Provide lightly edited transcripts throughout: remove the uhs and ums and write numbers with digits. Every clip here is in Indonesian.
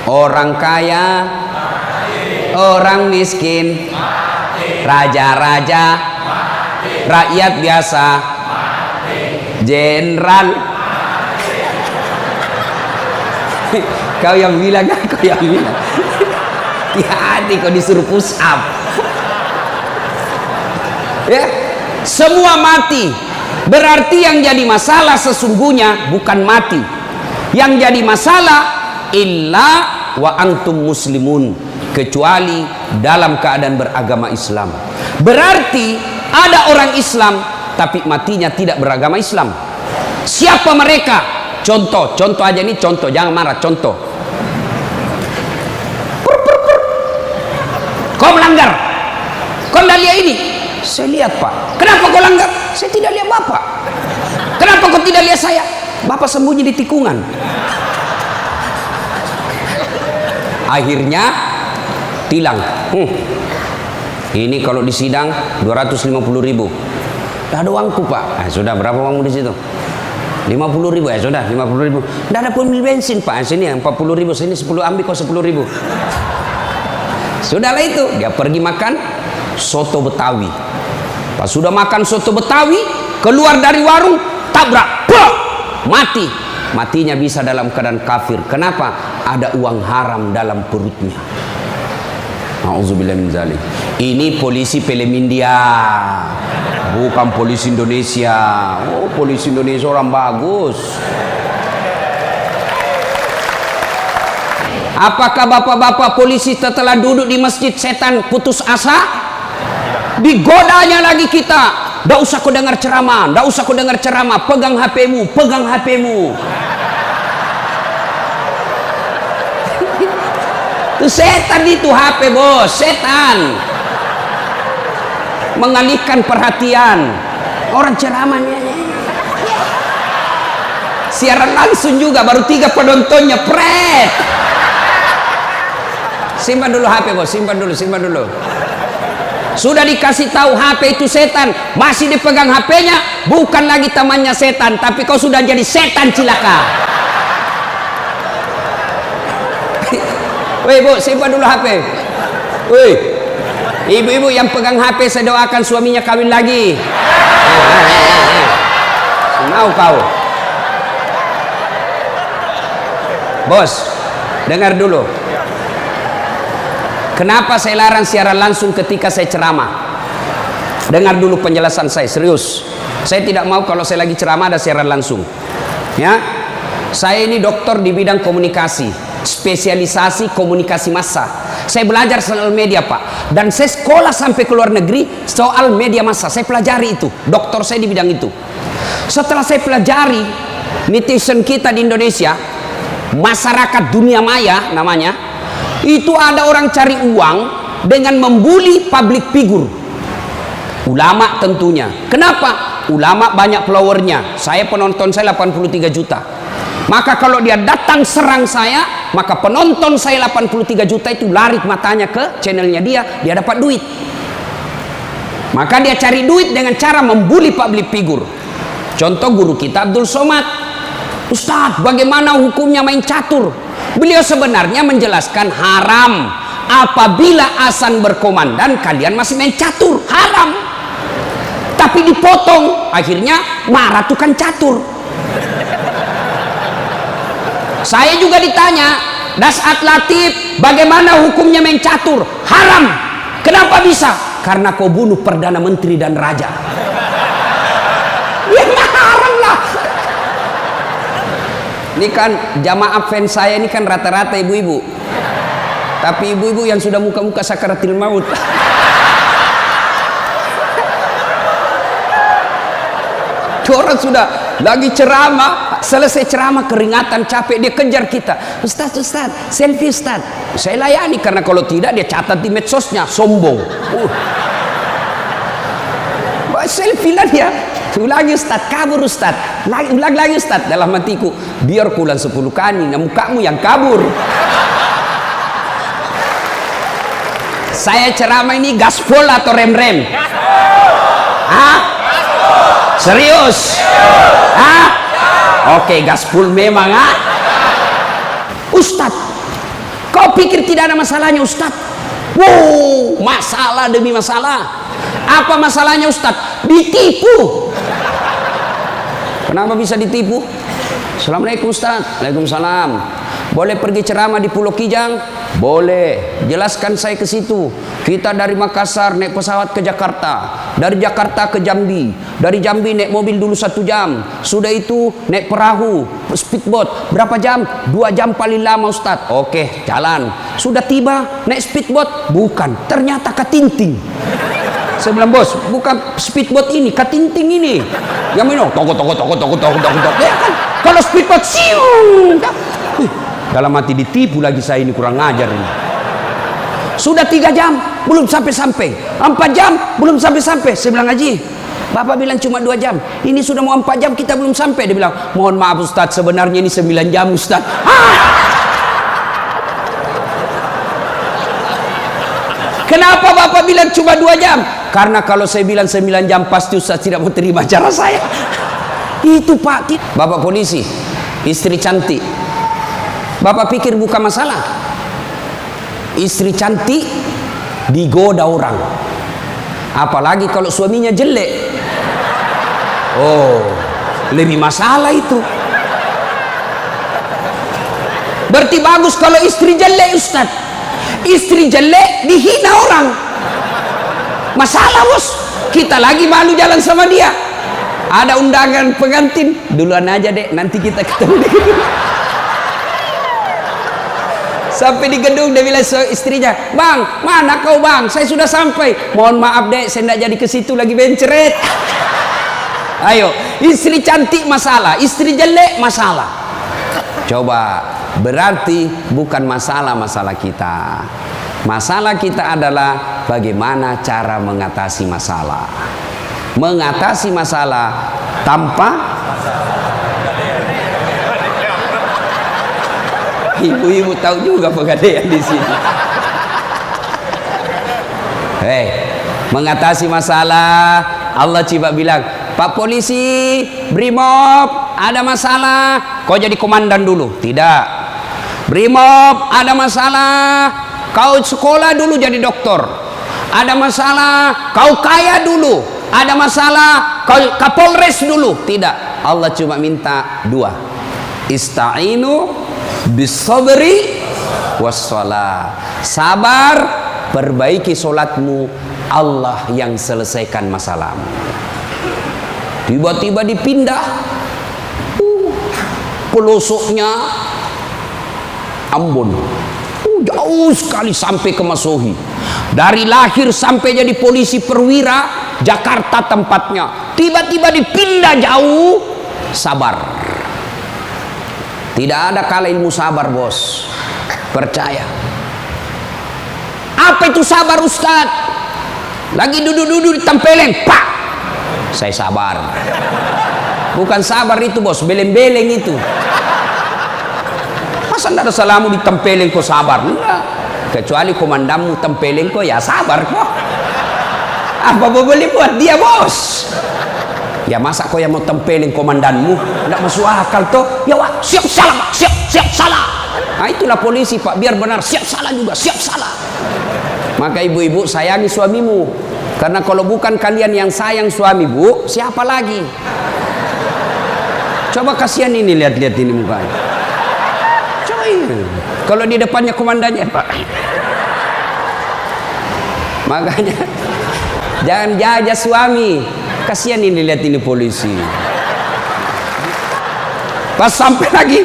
Orang kaya, orang miskin, raja-raja, rakyat biasa, jenderal. Kau yang bilang kan, kau yang bilang. Hati-hati kau disuruh push up. Ya, semua mati. Berarti yang jadi masalah sesungguhnya bukan mati. Yang jadi masalah illa wa antum muslimun, kecuali dalam keadaan beragama Islam. Berarti ada orang Islam tapi matinya tidak beragama Islam. Siapa mereka? Contoh aja ini, contoh, jangan marah, contoh. Kau melanggar, kau tidak lihat ini. Saya lihat, Pak. Kenapa kau langgar? Saya tidak lihat Bapak. Kenapa kau tidak lihat saya? Bapak sembunyi di tikungan. Akhirnya tilang. Ini kalau di sidang 250.000. Tidak ada uangku, Pak. Sudah, berapa uangmu di situ? 50.000. Ya sudah, 50.000. Tidak ada pun bensin, Pak. Sini 40.000. Sini 10, ambil kau 10.000. Sudahlah itu. Dia pergi makan soto Betawi. Pas sudah makan soto Betawi, keluar dari warung, tabrak, plok, mati. Matinya bisa dalam keadaan kafir. Kenapa? Ada uang haram dalam perutnya. Nauzubillah min dzalik. Ini polisi film India, bukan polisi Indonesia. Oh, polisi Indonesia orang bagus. Apakah bapak-bapak polisi setelah duduk di masjid setan putus asa? Digodanya lagi kita. Nggak usah kau dengar ceramah, nggak usah kau dengar ceramah. Pegang HP-mu, pegang HP-mu. Itu setan itu HP, bos, setan. Mengalihkan perhatian. Orang ceramahnya. Siaran langsung juga, baru 3 penontonnya, pret. Simpan dulu HP, bos, simpan dulu. Sudah dikasih tahu HP itu setan, masih dipegang HP-nya, bukan lagi temannya setan, tapi kau sudah jadi setan cilaka. Woi, Bu, simpan dulu HP. Woi, ibu-ibu yang pegang HP, saya doakan suaminya kawin lagi. Mau kau? Bos, dengar dulu. Kenapa saya larang siaran langsung ketika saya ceramah? Dengar dulu penjelasan saya, serius. Saya tidak mau kalau saya lagi ceramah ada siaran langsung. Ya, saya ini dokter di bidang komunikasi, spesialisasi komunikasi massa. Saya belajar soal media, Pak. Dan saya sekolah sampai ke luar negeri soal media massa. Saya pelajari itu. Dokter saya di bidang itu. Setelah saya pelajari, netizen kita di Indonesia, masyarakat dunia maya namanya, itu ada orang cari uang dengan membuli public figure. Ulama tentunya. Kenapa? Ulama banyak followernya. Saya penonton saya 83 juta. Maka kalau dia datang serang saya, maka penonton saya 83 juta itu lari matanya ke channelnya dia dapat duit. Maka dia cari duit dengan cara membuli public figure. Contoh guru kita Abdul Somad. Ustadz, bagaimana hukumnya main catur? Beliau sebenarnya menjelaskan haram apabila azan berkomandan kalian masih main catur, haram. Tapi dipotong, akhirnya marah tukang catur. Saya juga ditanya, Dasat Latif, bagaimana hukumnya main catur? Haram. Kenapa bisa? Karena kau bunuh Perdana Menteri dan Raja. Ya haram lah. Ini kan jamaah fans saya ini kan rata-rata ibu-ibu. Tapi ibu-ibu yang sudah muka-muka sakaratil maut. Orang sudah lagi ceramah, selesai ceramah keringatan, capek, dia kejar kita. Ustaz, selfie Ustaz. Saya layani karena kalau tidak dia catat di medsosnya, sombong. Selfie lah dia. Ulangi Ustaz, kabur Ustaz. Ulang lagi Ustaz. Dalam hatiku, biar kulang 10 kali, nah mukamu yang kabur. Saya ceramah ini gaspol atau rem-rem? Hah? Serius? Hah? Oke, gaspol memang. Ustaz, Kau pikir tidak ada masalahnya Ustaz? Wow, masalah demi masalah. Apa masalahnya Ustaz? Ditipu. Kenapa bisa ditipu? Assalamualaikum Ustaz. Waalaikumsalam. Boleh pergi ceramah di Pulau Kijang? Boleh. Jelaskan saya ke situ. Kita dari Makassar naik pesawat ke Jakarta, dari Jakarta ke Jambi, dari Jambi naik mobil dulu 1 jam, sudah itu naik perahu, speedboat, berapa jam? 2 jam paling lama Ustaz. Oke, jalan. Sudah tiba naik speedboat, bukan, ternyata katinting. Saya bilang, bos, bukan speedboat ini, katinting ini. Yang minum, toko. Ya kan? Kalau speedboat, siung. Dalam hati ditipu lagi saya ini, kurang ngajar ini. Sudah 3 jam, belum sampai-sampai. 4 jam, belum sampai-sampai. Saya bilang, Haji, Bapak bilang cuma 2 jam. Ini sudah mau 4 jam, kita belum sampai. Dia bilang, mohon maaf Ustaz, sebenarnya ini 9 jam Ustaz. Kenapa Bapak bilang cuma 2 jam? Karena kalau saya bilang 9 jam, pasti Ustaz tidak mau terima cara saya. Itu Pak. Bapak polisi, istri cantik. Bapak pikir bukan masalah. Istri cantik digoda orang. Apalagi kalau suaminya jelek. Oh, lebih masalah itu. Berarti bagus kalau istri jelek Ustaz. Istri jelek dihina orang. Masalah bos. Kita lagi malu jalan sama dia. Ada undangan pengantin, duluan aja dek, nanti kita ketemu di gedung. Sampai di gedung dia bilang istrinya, bang, mana kau bang? Saya sudah sampai. Mohon maaf dek, saya tidak jadi ke situ lagi benceret. Ayo, istri cantik masalah, istri jelek masalah. Coba, berarti bukan masalah kita. Masalah kita adalah bagaimana cara mengatasi masalah. Mengatasi masalah tanpa ibu-ibu tahu juga pegadaian di sini. Hei, mengatasi masalah, Allah coba bilang, Pak polisi, Brimob, ada masalah, kau jadi komandan dulu. Tidak. Brimob, ada masalah, kau sekolah dulu jadi dokter. Ada masalah, kau kaya dulu. Ada masalah, kau Kapolres dulu. Tidak. Allah cuma minta 2. Ista'inu bisabri wassalah. Sabar, perbaiki solatmu, Allah yang selesaikan masalahmu. Tiba-tiba dipindah pelosoknya Ambon, jauh sekali sampai ke Masohi. Dari lahir sampai jadi polisi perwira, Jakarta tempatnya. Tiba-tiba dipindah jauh, sabar. Tidak ada kala ilmu sabar bos. Percaya. Apa itu sabar Ustaz? Lagi duduk-duduk ditempeleng, pak. Saya sabar. Bukan sabar itu bos, beleng-beleng itu. Masa tidak ada salamu ditempeleng kok sabar? Enggak. Kecuali komandanmu tempeleng kok, ya sabar kok. Apa boleh buat dia bos? Ya masa kau yang mau tempelin komandanmu? Tidak masuk akal toh. Ya wah, siap salah, siap salah. Nah itulah polisi pak, biar benar, siap salah juga, siap salah. Maka ibu-ibu sayangi suamimu, karena kalau bukan kalian yang sayang suami bu, siapa lagi? Coba kasihan ini, lihat-lihat ini mukanya. Coba ini, kalau di depannya komandannya pak. Makanya jangan jajah suami. Kasihan ini, lihat ini polisi. Pas sampai lagi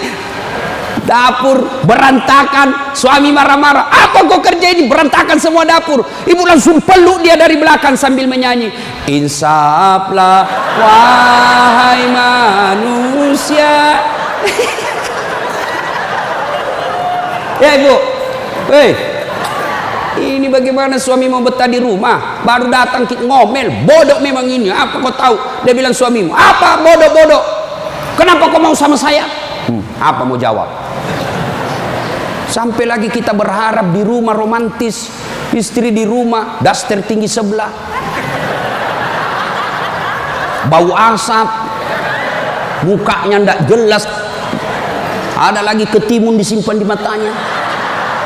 dapur berantakan, suami marah-marah. Apa kau kerja ini? Berantakan semua dapur. Ibu langsung peluk dia dari belakang sambil menyanyi. Insaflah wahai manusia. Ya ibu, hei. Ini bagaimana suami mau betah di rumah, baru datang ngomel, bodoh memang ini. Apa kau tahu? Dia bilang suamimu, apa bodoh-bodoh? Kenapa kau mau sama saya? Apa mau jawab? Sampai lagi kita berharap di rumah romantis, istri di rumah, daster tinggi sebelah, bau asap, mukanya ndak jelas, ada lagi ketimun disimpan di matanya.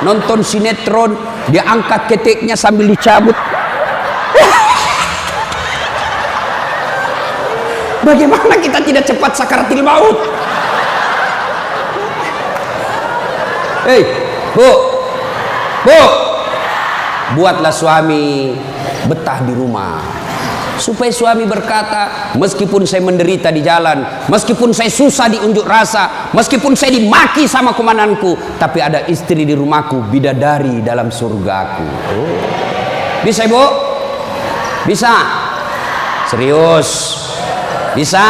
nonton sinetron, dia angkat keteknya sambil dicabut. Bagaimana kita tidak cepat sakaratil maut? Hei, bu, buatlah suami betah di rumah, supaya suami berkata, meskipun saya menderita di jalan, meskipun saya susah di unjuk rasa, meskipun saya dimaki sama komandanku, tapi ada istri di rumahku, bidadari dalam surgaku. Oh. Bisa ibu? Bisa? Serius? Bisa?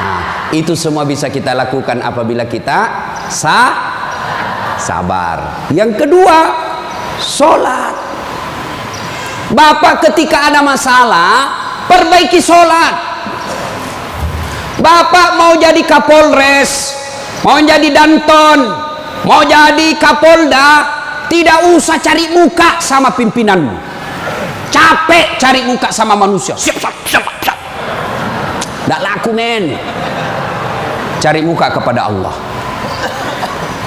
Nah, itu semua bisa kita lakukan apabila kita sabar. Yang kedua, sholat. Bapak ketika ada masalah, perbaiki sholat. Bapak mau jadi Kapolres, mau jadi Danton, mau jadi Kapolda, tidak usah cari muka sama pimpinanmu. Capek cari muka sama manusia. Siap. Tidak laku, men. Cari muka kepada Allah.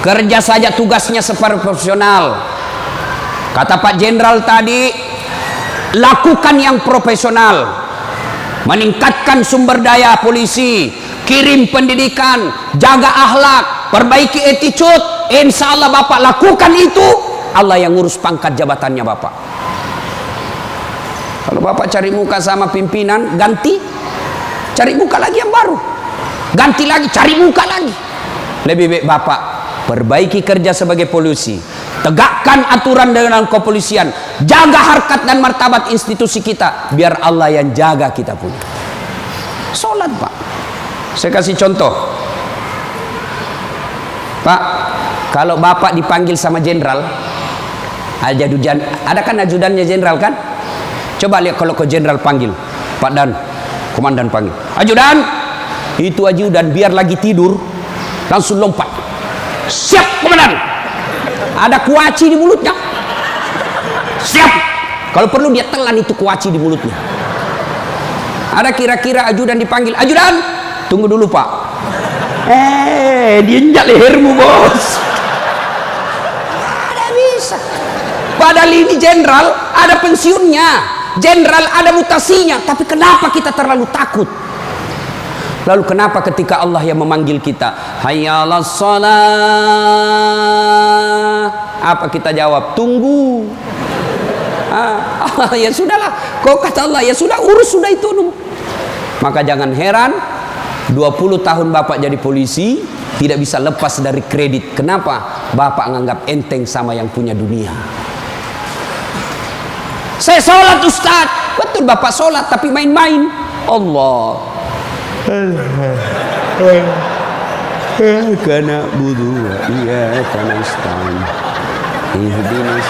Kerja saja tugasnya seperti profesional. Kata Pak Jenderal tadi, lakukan yang profesional. Meningkatkan sumber daya polisi, kirim pendidikan, jaga akhlak, perbaiki attitude. Insya Allah Bapak lakukan itu, Allah yang ngurus pangkat jabatannya Bapak. Kalau Bapak cari muka sama pimpinan, ganti, cari muka lagi yang baru, ganti lagi, cari muka lagi. Lebih baik Bapak perbaiki kerja sebagai polisi, tegakkan aturan dengan kepolisian, jaga harkat dan martabat institusi kita, biar Allah yang jaga kita punya. Sholat Pak. Saya kasih contoh Pak, kalau Bapak dipanggil sama jenderal, ada kan ajudannya jenderal kan? Coba lihat kalau ke jenderal panggil, Pak Dan, komandan panggil, ajudan, itu ajudan biar lagi tidur langsung lompat, siap komandan, ada kuaci di mulutnya, siap, kalau perlu dia telan itu kuaci di mulutnya. Ada kira-kira ajudan dipanggil, ajudan, tunggu dulu Pak, diinjak lehermu bos. Ada bisa, padahal ini jenderal ada pensiunnya, jenderal ada mutasinya, tapi kenapa kita terlalu takut? Lalu kenapa ketika Allah yang memanggil kita, hayya 'alas shalah, apa kita jawab? Tunggu. Ya sudahlah, kok kata Allah, ya sudah, urus sudah itu dulu. Maka jangan heran 20 tahun Bapak jadi polisi tidak bisa lepas dari kredit. Kenapa? Bapak nganggap enteng sama yang punya dunia. Saya sholat Ustaz, betul Bapak sholat tapi main-main. Allah karena budu iya karena istan ihdinas.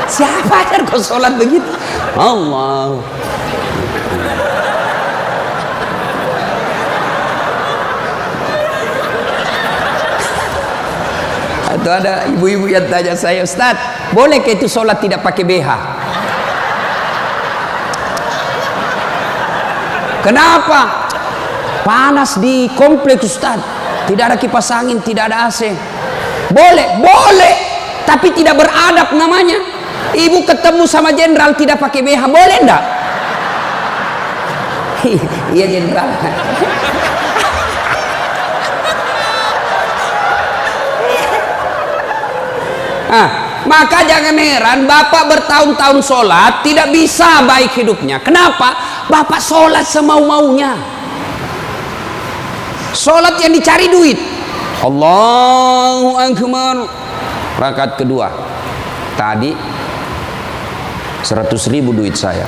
Siapa yang kau sholat begitu? Allah. Atau ada ibu-ibu yang tanya saya, Ustaz, boleh ke itu sholat tidak pakai BH? Kenapa? Panas di kompleks Ustaz, tidak ada kipas angin, tidak ada AC. Boleh, tapi tidak beradab namanya. Ibu ketemu sama jenderal tidak pakai BH, boleh enggak? Iya jenderal. Maka jangan heran Bapak bertahun-tahun sholat tidak bisa baik hidupnya. Kenapa? Bapak sholat semau-maunya. Sholat yang dicari duit. Allahu Akbar. Rakaat kedua tadi 100.000 duit saya,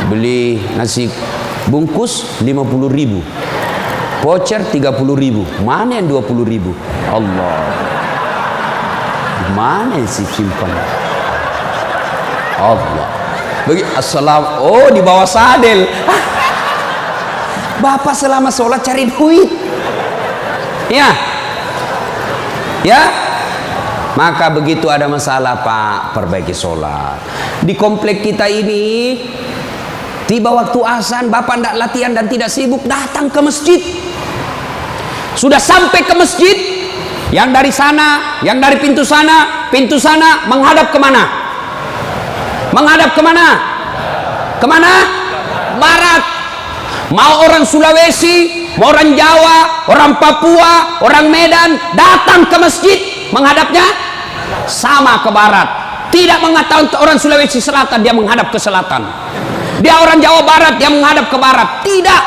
beli nasi bungkus 50.000, voucher 30.000, mana yang 20.000? Allah, mana yang simpan? Allah bagi assalam. Oh, di bawah sadel. Bapak selama sholat cari duit, ya. Maka begitu ada masalah Pak, perbaiki sholat. Di komplek kita ini tiba waktu azan Bapak tidak latihan dan tidak sibuk, datang ke masjid. Sudah sampai ke masjid, yang dari sana, yang dari pintu sana menghadap kemana? Menghadap kemana? Kemana? Barat. Mau orang Sulawesi, mau orang Jawa, orang Papua, orang Medan datang ke masjid, menghadapnya sama ke barat. Tidak mengatakan orang Sulawesi Selatan dia menghadap ke selatan, dia orang Jawa Barat dia menghadap ke barat. Tidak.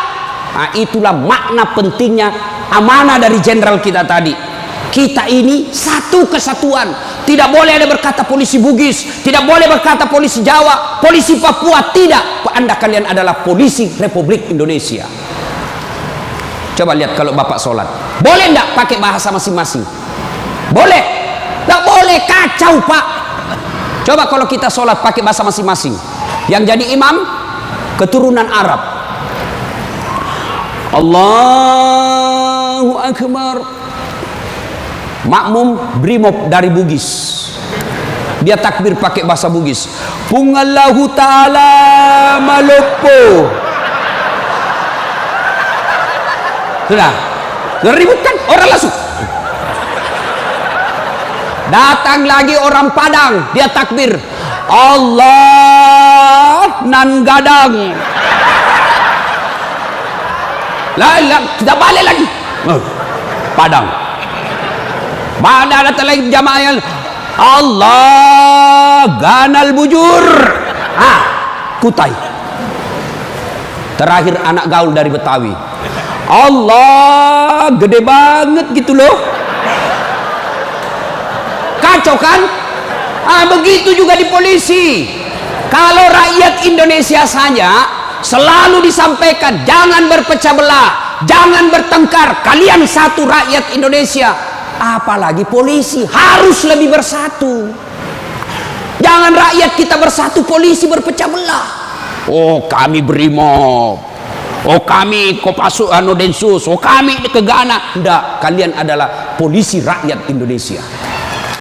Nah, itulah makna pentingnya amanah dari jenderal kita tadi. Kita ini satu kesatuan. Tidak boleh ada berkata polisi Bugis, tidak boleh berkata polisi Jawa, polisi Papua. Tidak. Anda kalian adalah polisi Republik Indonesia. Coba lihat kalau bapak sholat, boleh enggak pakai bahasa masing-masing? Boleh? Enggak boleh, kacau pak. Coba kalau kita sholat pakai bahasa masing-masing. Yang jadi imam keturunan Arab, Allahu Akbar. Makmum brimob dari Bugis, dia takbir pakai bahasa Bugis, Pungallahu ta'ala malopo. Sudah ribut kan orang langsung. Datang lagi orang Padang, dia takbir, Allah nan gadang. Lah kita balik lagi Padang. Mana datang lagi jamaah yang Allah ganal bujur. Kutai. Terakhir anak gaul dari Betawi, Allah gede banget gitu loh. Kacau kan? Begitu juga di polisi. Kalau rakyat Indonesia saja selalu disampaikan jangan berpecah belah, jangan bertengkar, kalian satu rakyat Indonesia. Apalagi polisi harus lebih bersatu. Jangan rakyat kita bersatu, polisi berpecah belah. Oh kami brimob, oh kami Kopassus Densus, oh kami Kegana. Enggak, kalian adalah polisi rakyat Indonesia.